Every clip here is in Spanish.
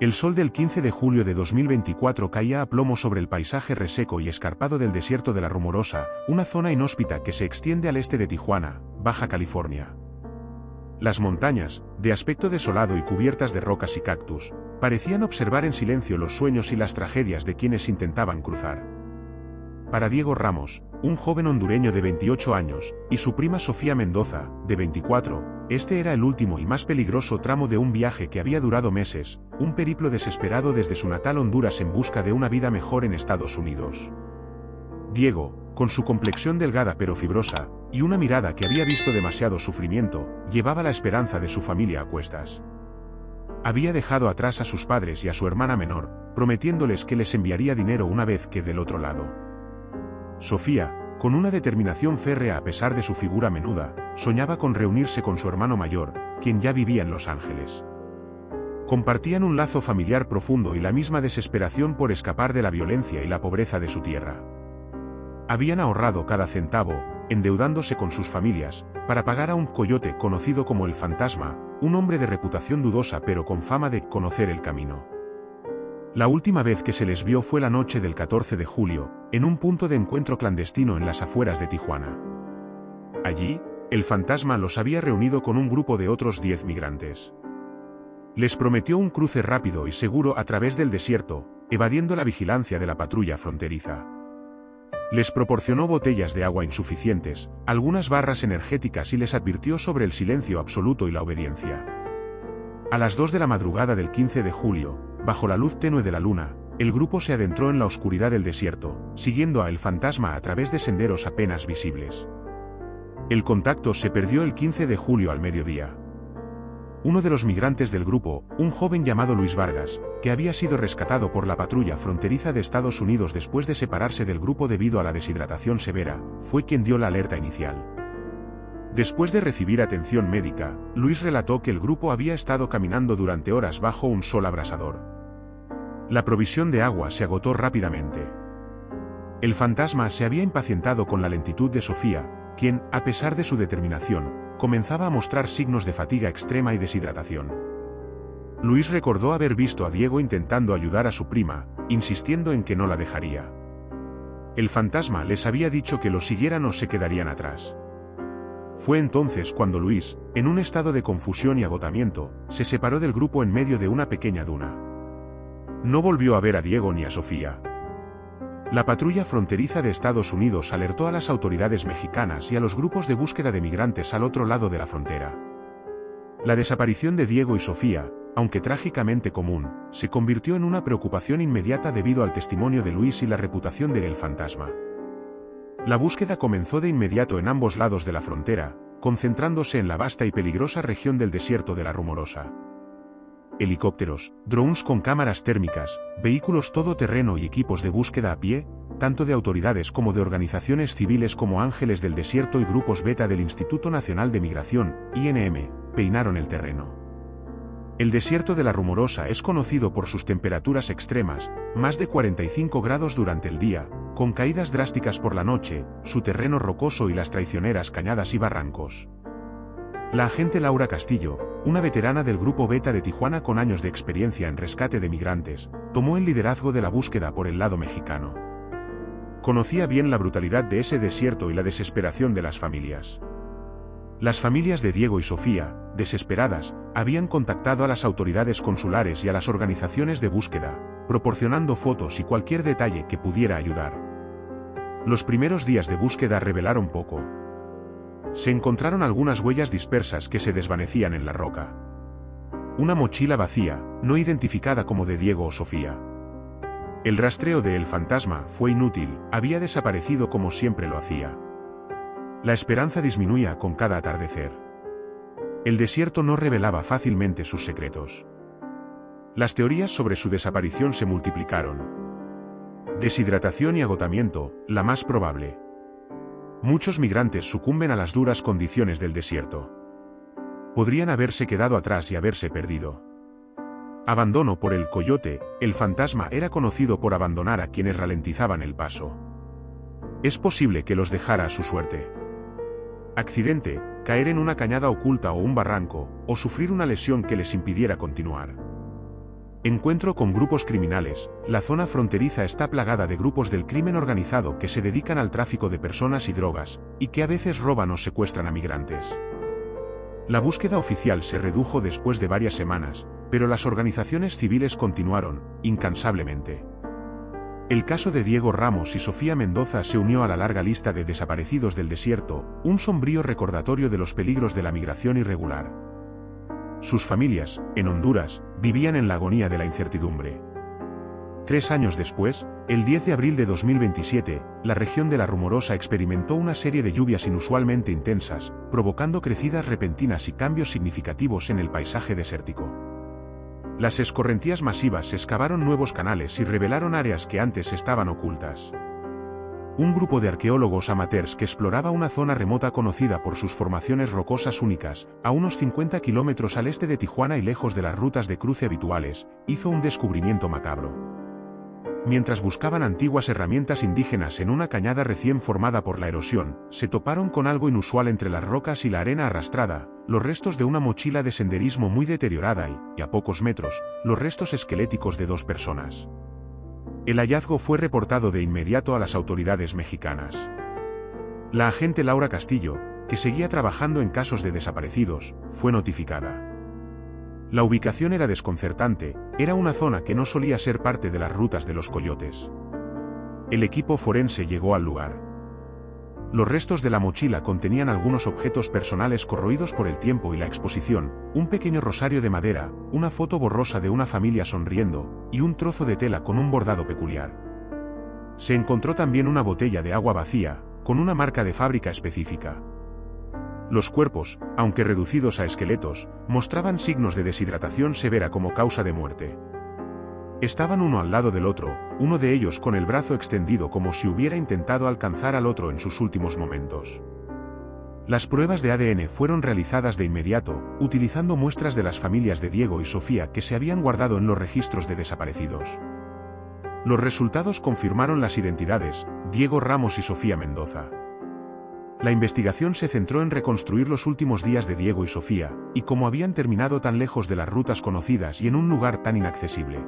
El sol del 15 de julio de 2024 caía a plomo sobre el paisaje reseco y escarpado del desierto de La Rumorosa, una zona inhóspita que se extiende al este de Tijuana, Baja California. Las montañas, de aspecto desolado y cubiertas de rocas y cactus, parecían observar en silencio los sueños y las tragedias de quienes intentaban cruzar. Para Diego Ramos, un joven hondureño de 28 años, y su prima Sofía Mendoza, de 24, este era el último y más peligroso tramo de un viaje que había durado meses, un periplo desesperado desde su natal Honduras en busca de una vida mejor en Estados Unidos. Diego, con su complexión delgada pero fibrosa, y una mirada que había visto demasiado sufrimiento, llevaba la esperanza de su familia a cuestas. Había dejado atrás a sus padres y a su hermana menor, prometiéndoles que les enviaría dinero una vez que del otro lado. Sofía, con una determinación férrea a pesar de su figura menuda, soñaba con reunirse con su hermano mayor, quien ya vivía en Los Ángeles. Compartían un lazo familiar profundo y la misma desesperación por escapar de la violencia y la pobreza de su tierra. Habían ahorrado cada centavo, endeudándose con sus familias, para pagar a un coyote conocido como el Fantasma, un hombre de reputación dudosa pero con fama de conocer el camino. La última vez que se les vio fue la noche del 14 de julio, en un punto de encuentro clandestino en las afueras de Tijuana. Allí, el Fantasma los había reunido con un grupo de otros 10 migrantes. Les prometió un cruce rápido y seguro a través del desierto, evadiendo la vigilancia de la patrulla fronteriza. Les proporcionó botellas de agua insuficientes, algunas barras energéticas y les advirtió sobre el silencio absoluto y la obediencia. A las 2 de la madrugada del 15 de julio, bajo la luz tenue de la luna, el grupo se adentró en la oscuridad del desierto, siguiendo a El Fantasma a través de senderos apenas visibles. El contacto se perdió el 15 de julio al mediodía. Uno de los migrantes del grupo, un joven llamado Luis Vargas, que había sido rescatado por la patrulla fronteriza de Estados Unidos después de separarse del grupo debido a la deshidratación severa, fue quien dio la alerta inicial. Después de recibir atención médica, Luis relató que el grupo había estado caminando durante horas bajo un sol abrasador. La provisión de agua se agotó rápidamente. El Fantasma se había impacientado con la lentitud de Sofía, quien, a pesar de su determinación, comenzaba a mostrar signos de fatiga extrema y deshidratación. Luis recordó haber visto a Diego intentando ayudar a su prima, insistiendo en que no la dejaría. El Fantasma les había dicho que lo siguieran o se quedarían atrás. Fue entonces cuando Luis, en un estado de confusión y agotamiento, se separó del grupo en medio de una pequeña duna. No volvió a ver a Diego ni a Sofía. La patrulla fronteriza de Estados Unidos alertó a las autoridades mexicanas y a los grupos de búsqueda de migrantes al otro lado de la frontera. La desaparición de Diego y Sofía, aunque trágicamente común, se convirtió en una preocupación inmediata debido al testimonio de Luis y la reputación de El Fantasma. La búsqueda comenzó de inmediato en ambos lados de la frontera, concentrándose en la vasta y peligrosa región del desierto de La Rumorosa. Helicópteros, drones con cámaras térmicas, vehículos todoterreno y equipos de búsqueda a pie, tanto de autoridades como de organizaciones civiles como Ángeles del Desierto y grupos beta del Instituto Nacional de Migración, INM, peinaron el terreno. El desierto de La Rumorosa es conocido por sus temperaturas extremas, más de 45 grados durante el día, con caídas drásticas por la noche, su terreno rocoso y las traicioneras cañadas y barrancos. La agente Laura Castillo, una veterana del Grupo Beta de Tijuana con años de experiencia en rescate de migrantes, tomó el liderazgo de la búsqueda por el lado mexicano. Conocía bien la brutalidad de ese desierto y la desesperación de las familias. Las familias de Diego y Sofía, desesperadas, habían contactado a las autoridades consulares y a las organizaciones de búsqueda, proporcionando fotos y cualquier detalle que pudiera ayudar. Los primeros días de búsqueda revelaron poco. Se encontraron algunas huellas dispersas que se desvanecían en la roca. Una mochila vacía, no identificada como de Diego o Sofía. El rastreo de El Fantasma fue inútil, había desaparecido como siempre lo hacía. La esperanza disminuía con cada atardecer. El desierto no revelaba fácilmente sus secretos. Las teorías sobre su desaparición se multiplicaron. Deshidratación y agotamiento, la más probable. Muchos migrantes sucumben a las duras condiciones del desierto. Podrían haberse quedado atrás y haberse perdido. Abandono por el coyote, El Fantasma era conocido por abandonar a quienes ralentizaban el paso. Es posible que los dejara a su suerte. Accidente, caer en una cañada oculta o un barranco, o sufrir una lesión que les impidiera continuar. Encuentro con grupos criminales. La zona fronteriza está plagada de grupos del crimen organizado que se dedican al tráfico de personas y drogas, y que a veces roban o secuestran a migrantes. La búsqueda oficial se redujo después de varias semanas, pero las organizaciones civiles continuaron, incansablemente. El caso de Diego Ramos y Sofía Mendoza se unió a la larga lista de desaparecidos del desierto, un sombrío recordatorio de los peligros de la migración irregular. Sus familias, en Honduras, vivían en la agonía de la incertidumbre. 3 años después, el 10 de abril de 2027, la región de La Rumorosa experimentó una serie de lluvias inusualmente intensas, provocando crecidas repentinas y cambios significativos en el paisaje desértico. Las escorrentías masivas excavaron nuevos canales y revelaron áreas que antes estaban ocultas. Un grupo de arqueólogos amateurs que exploraba una zona remota conocida por sus formaciones rocosas únicas, a unos 50 kilómetros al este de Tijuana y lejos de las rutas de cruce habituales, hizo un descubrimiento macabro. Mientras buscaban antiguas herramientas indígenas en una cañada recién formada por la erosión, se toparon con algo inusual entre las rocas y la arena arrastrada, los restos de una mochila de senderismo muy deteriorada y, a pocos metros, los restos esqueléticos de 2 personas. El hallazgo fue reportado de inmediato a las autoridades mexicanas. La agente Laura Castillo, que seguía trabajando en casos de desaparecidos, fue notificada. La ubicación era desconcertante, era una zona que no solía ser parte de las rutas de los coyotes. El equipo forense llegó al lugar. Los restos de la mochila contenían algunos objetos personales corroídos por el tiempo y la exposición, un pequeño rosario de madera, una foto borrosa de una familia sonriendo, y un trozo de tela con un bordado peculiar. Se encontró también una botella de agua vacía, con una marca de fábrica específica. Los cuerpos, aunque reducidos a esqueletos, mostraban signos de deshidratación severa como causa de muerte. Estaban uno al lado del otro, uno de ellos con el brazo extendido como si hubiera intentado alcanzar al otro en sus últimos momentos. Las pruebas de ADN fueron realizadas de inmediato, utilizando muestras de las familias de Diego y Sofía que se habían guardado en los registros de desaparecidos. Los resultados confirmaron las identidades, Diego Ramos y Sofía Mendoza. La investigación se centró en reconstruir los últimos días de Diego y Sofía, y cómo habían terminado tan lejos de las rutas conocidas y en un lugar tan inaccesible.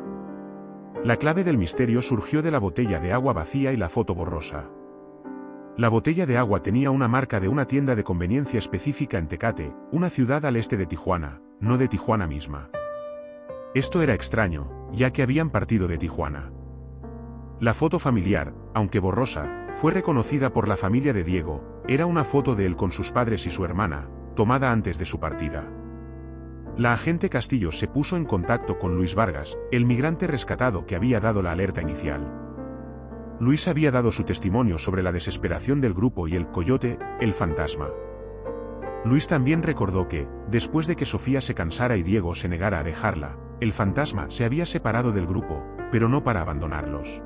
La clave del misterio surgió de la botella de agua vacía y la foto borrosa. La botella de agua tenía una marca de una tienda de conveniencia específica en Tecate, una ciudad al este de Tijuana, no de Tijuana misma. Esto era extraño, ya que habían partido de Tijuana. La foto familiar, aunque borrosa, fue reconocida por la familia de Diego, era una foto de él con sus padres y su hermana, tomada antes de su partida. La agente Castillo se puso en contacto con Luis Vargas, el migrante rescatado que había dado la alerta inicial. Luis había dado su testimonio sobre la desesperación del grupo y el coyote, el fantasma. Luis también recordó que, después de que Sofía se cansara y Diego se negara a dejarla, el fantasma se había separado del grupo, pero no para abandonarlos.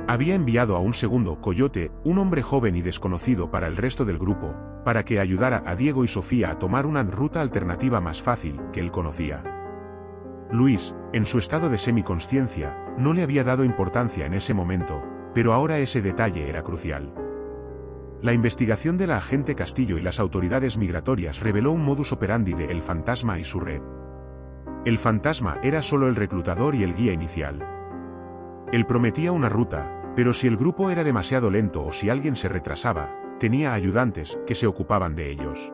Había enviado a un segundo coyote, un hombre joven y desconocido para el resto del grupo, para que ayudara a Diego y Sofía a tomar una ruta alternativa más fácil que él conocía. Luis, en su estado de semiconsciencia, no le había dado importancia en ese momento, pero ahora ese detalle era crucial. La investigación de la agente Castillo y las autoridades migratorias reveló un modus operandi de El Fantasma y su red. El fantasma era solo el reclutador y el guía inicial. Él prometía una ruta, pero si el grupo era demasiado lento o si alguien se retrasaba, tenía ayudantes que se ocupaban de ellos.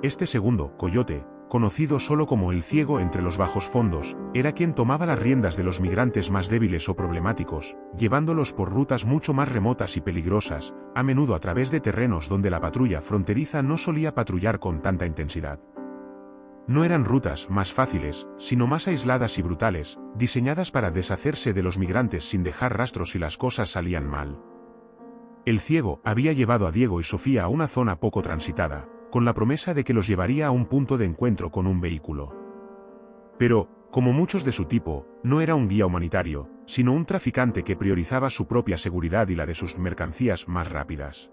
Este segundo, coyote, conocido solo como el ciego entre los bajos fondos, era quien tomaba las riendas de los migrantes más débiles o problemáticos, llevándolos por rutas mucho más remotas y peligrosas, a menudo a través de terrenos donde la patrulla fronteriza no solía patrullar con tanta intensidad. No eran rutas más fáciles, sino más aisladas y brutales, diseñadas para deshacerse de los migrantes sin dejar rastros si las cosas salían mal. El ciego había llevado a Diego y Sofía a una zona poco transitada, con la promesa de que los llevaría a un punto de encuentro con un vehículo. Pero, como muchos de su tipo, no era un guía humanitario, sino un traficante que priorizaba su propia seguridad y la de sus mercancías más rápidas.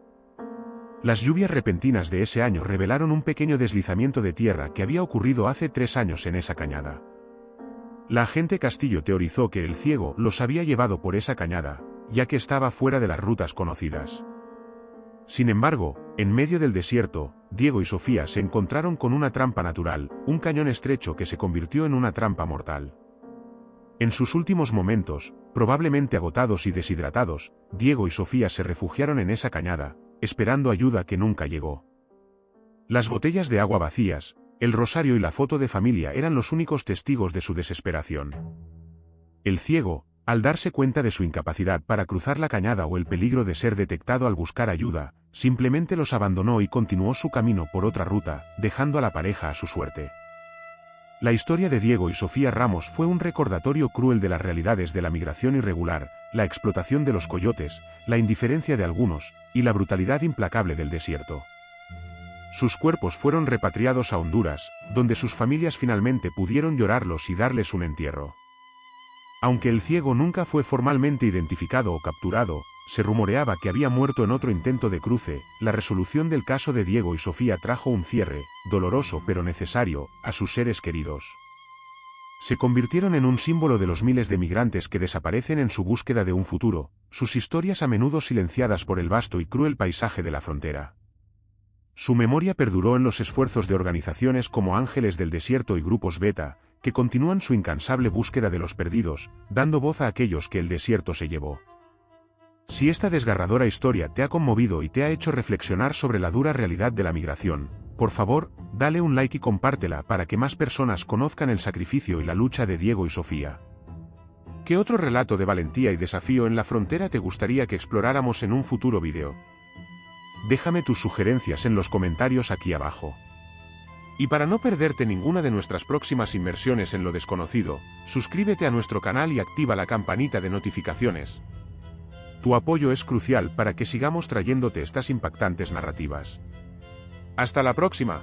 Las lluvias repentinas de ese año revelaron un pequeño deslizamiento de tierra que había ocurrido hace 3 años en esa cañada. La agente Castillo teorizó que el ciego los había llevado por esa cañada, ya que estaba fuera de las rutas conocidas. Sin embargo, en medio del desierto, Diego y Sofía se encontraron con una trampa natural, un cañón estrecho que se convirtió en una trampa mortal. En sus últimos momentos, probablemente agotados y deshidratados, Diego y Sofía se refugiaron en esa cañada, esperando ayuda que nunca llegó. Las botellas de agua vacías, el rosario y la foto de familia eran los únicos testigos de su desesperación. El ciego, al darse cuenta de su incapacidad para cruzar la cañada o el peligro de ser detectado al buscar ayuda, simplemente los abandonó y continuó su camino por otra ruta, dejando a la pareja a su suerte. La historia de Diego y Sofía Ramos fue un recordatorio cruel de las realidades de la migración irregular, la explotación de los coyotes, la indiferencia de algunos, y la brutalidad implacable del desierto. Sus cuerpos fueron repatriados a Honduras, donde sus familias finalmente pudieron llorarlos y darles un entierro. Aunque el ciego nunca fue formalmente identificado o capturado, se rumoreaba que había muerto en otro intento de cruce. La resolución del caso de Diego y Sofía trajo un cierre, doloroso pero necesario, a sus seres queridos. Se convirtieron en un símbolo de los miles de migrantes que desaparecen en su búsqueda de un futuro, sus historias a menudo silenciadas por el vasto y cruel paisaje de la frontera. Su memoria perduró en los esfuerzos de organizaciones como Ángeles del Desierto y Grupos Beta, que continúan su incansable búsqueda de los perdidos, dando voz a aquellos que el desierto se llevó. Si esta desgarradora historia te ha conmovido y te ha hecho reflexionar sobre la dura realidad de la migración, por favor, dale un like y compártela para que más personas conozcan el sacrificio y la lucha de Diego y Sofía. ¿Qué otro relato de valentía y desafío en la frontera te gustaría que exploráramos en un futuro video? Déjame tus sugerencias en los comentarios aquí abajo. Y para no perderte ninguna de nuestras próximas inmersiones en lo desconocido, suscríbete a nuestro canal y activa la campanita de notificaciones. Tu apoyo es crucial para que sigamos trayéndote estas impactantes narrativas. ¡Hasta la próxima!